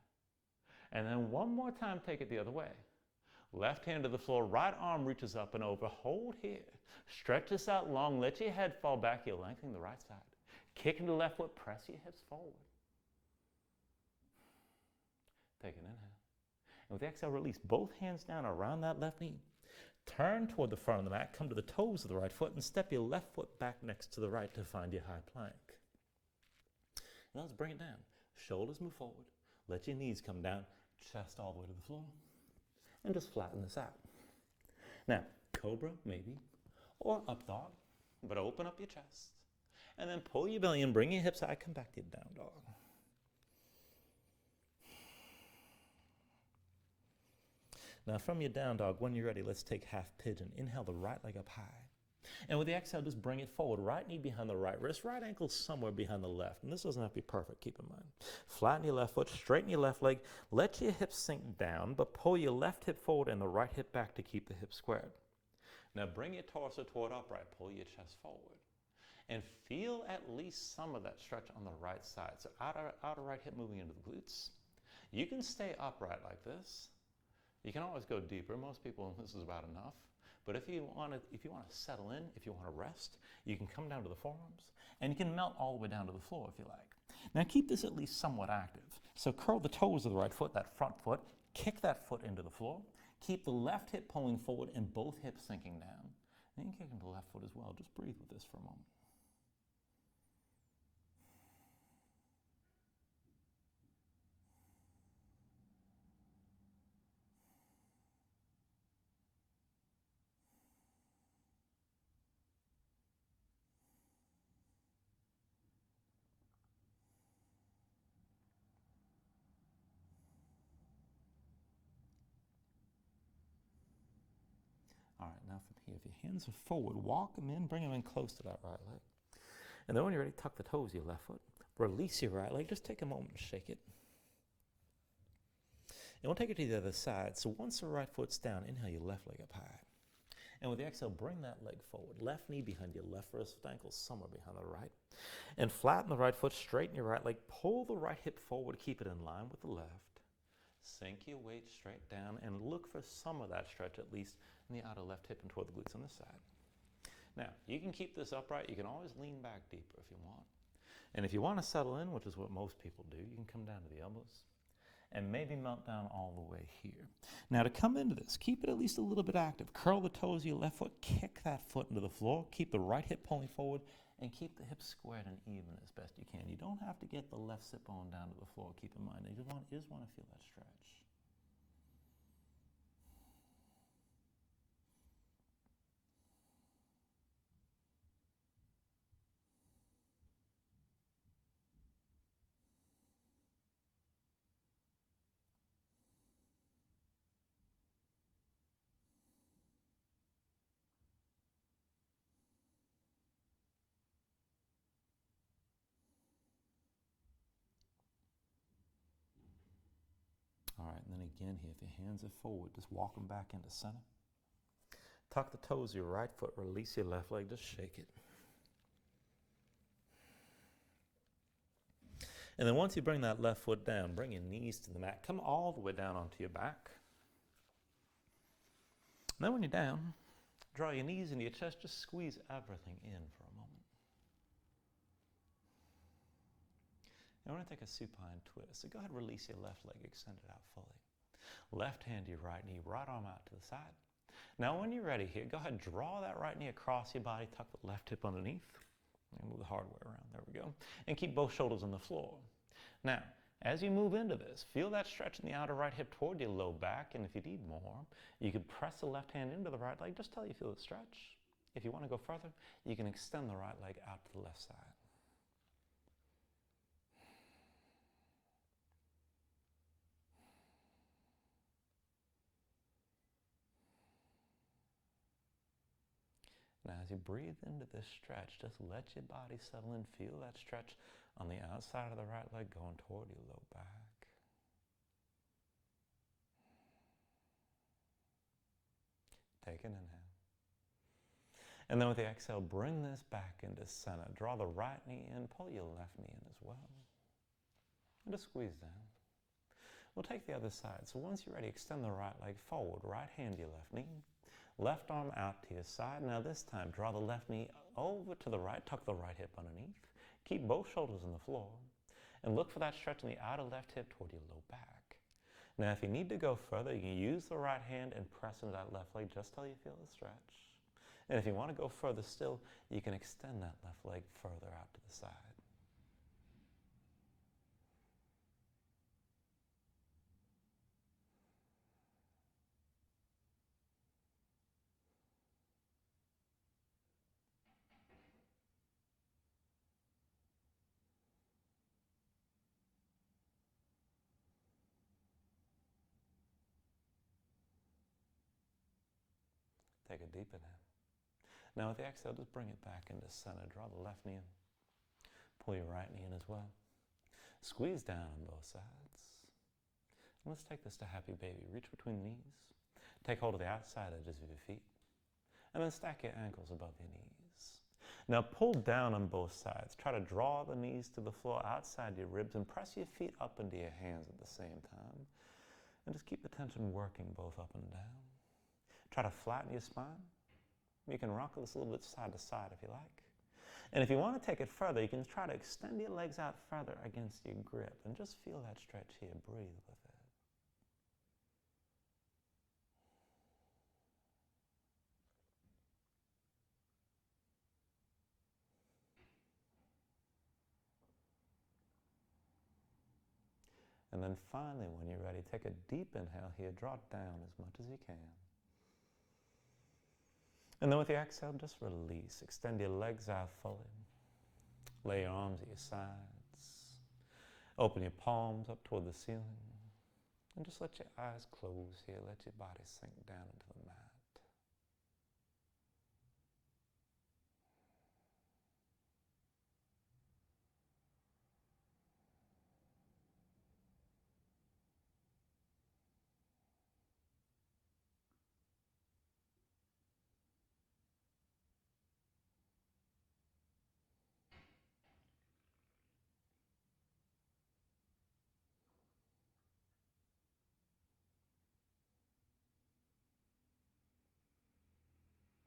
And then one more time, take it the other way. Left hand to the floor, right arm reaches up and over, hold here. Stretch this out long, let your head fall back, you're lengthening the right side. Kick into the left foot, press your hips forward. Take an inhale. And with the exhale, release both hands down around that left knee. Turn toward the front of the mat, come to the toes of the right foot, and step your left foot back next to the right to find your high plank. Now let's bring it down. Shoulders move forward. Let your knees come down, chest all the way to the floor. And just flatten this out. Now, cobra, maybe, or up dog, but open up your chest. And then pull your belly in, bring your hips high, come back to your down dog. Now from your down dog, when you're ready, let's take half pigeon. Inhale the right leg up high. And with the exhale, just bring it forward. Right knee behind the right wrist, right ankle somewhere behind the left. And this doesn't have to be perfect, keep in mind. Flatten your left foot, straighten your left leg. Let your hips sink down, but pull your left hip forward and the right hip back to keep the hips squared. Now bring your torso toward upright, pull your chest forward. And feel at least some of that stretch on the right side. So outer right hip moving into the glutes. You can stay upright like this. You can always go deeper. Most people, this is about enough. But if you want to settle in, if you want to rest, you can come down to the forearms, and you can melt all the way down to the floor if you like. Now keep this at least somewhat active. So curl the toes of the right foot, that front foot, kick that foot into the floor. Keep the left hip pulling forward and both hips sinking down. Then you can kick into the left foot as well. Just breathe with this for a moment. All right, now from here, if your hands are forward, walk them in, bring them in close to that right leg. And then when you're ready, tuck the toes of your left foot. Release your right leg. Just take a moment and shake it. And we'll take it to the other side. So once the right foot's down, inhale your left leg up high. And with the exhale, bring that leg forward. Left knee behind your left wrist, ankle somewhere behind the right. And flatten the right foot, straighten your right leg. Pull the right hip forward, keep it in line with the left. Sink your weight straight down and look for some of that stretch at least in the outer left hip and toward the glutes on this side. Now, you can keep this upright. You can always lean back deeper if you want. And if you want to settle in, which is what most people do, you can come down to the elbows and maybe melt down all the way here. Now to come into this, keep it at least a little bit active. Curl the toes of your left foot, kick that foot into the floor, keep the right hip pulling forward, and keep the hips squared and even as best you can. You don't have to get the left sit bone down to the floor, keep in mind. You just want to feel that stretch. All right, and then again here, if your hands are forward, just walk them back into center. Tuck the toes of your right foot, release your left leg, just shake it. And then once you bring that left foot down, bring your knees to the mat. Come all the way down onto your back. And then when you're down, draw your knees into your chest, just squeeze everything in for a moment. Now we're going to take a supine twist. So go ahead and release your left leg, extend it out fully. Left hand to your right knee, right arm out to the side. Now when you're ready here, go ahead and draw that right knee across your body, tuck the left hip underneath. And move the hard way around, there we go. And keep both shoulders on the floor. Now, as you move into this, feel that stretch in the outer right hip toward your low back, and if you need more, you could press the left hand into the right leg just till you feel the stretch. If you want to go further, you can extend the right leg out to the left side. Now, as you breathe into this stretch, just let your body settle in. Feel that stretch on the outside of the right leg going toward your low back. Take an inhale. And then with the exhale, bring this back into center. Draw the right knee in, pull your left knee in as well. And just squeeze down. We'll take the other side. So once you're ready, extend the right leg forward. Right hand to your left knee. Left arm out to your side. Now this time, draw the left knee over to the right. Tuck the right hip underneath. Keep both shoulders on the floor. And look for that stretch in the outer left hip toward your low back. Now if you need to go further, you can use the right hand and press into that left leg just till you feel the stretch. And if you want to go further still, you can extend that left leg further out to the side. Take a deep inhale. Now with the exhale, just bring it back into center. Draw the left knee in. Pull your right knee in as well. Squeeze down on both sides. And let's take this to happy baby. Reach between the knees. Take hold of the outside edges of your feet. And then stack your ankles above your knees. Now pull down on both sides. Try to draw the knees to the floor outside your ribs and press your feet up into your hands at the same time. And just keep the tension working both up and down. Try to flatten your spine. You can rock this a little bit side to side if you like. And if you want to take it further, you can try to extend your legs out further against your grip and just feel that stretch here. Breathe with it. And then finally, when you're ready, take a deep inhale here. Draw it down as much as you can. And then with the exhale, just release. Extend your legs out fully. Lay your arms at your sides. Open your palms up toward the ceiling. And just let your eyes close here. Let your body sink down into the mat.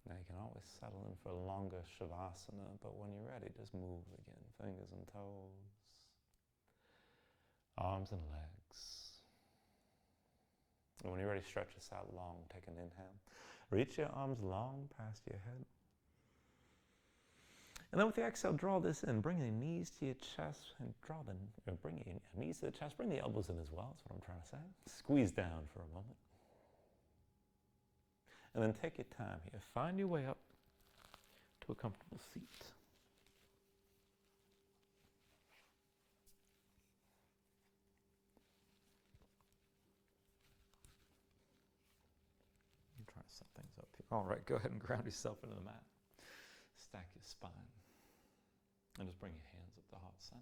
Now you can always settle in for a longer Shavasana, but when you're ready, just move again. Fingers and toes, arms and legs. And when you're ready, stretch this out long. Take an inhale. Reach your arms long past your head. And then with the exhale, draw this in. Bring your knees to your chest and bring your knees to the chest. Bring the elbows in as well, that's what I'm trying to say. Squeeze down for a moment. And then take your time here. Find your way up to a comfortable seat. I'm trying to set things up here. All right, go ahead and ground yourself into the mat. Stack your spine. And just bring your hands up to heart center.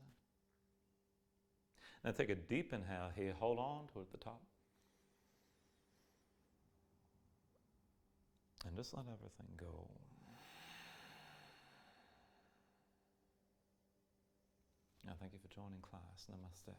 Now take a deep inhale here. Hold on to it at the top. And just let everything go. Now thank you for joining class. Namaste.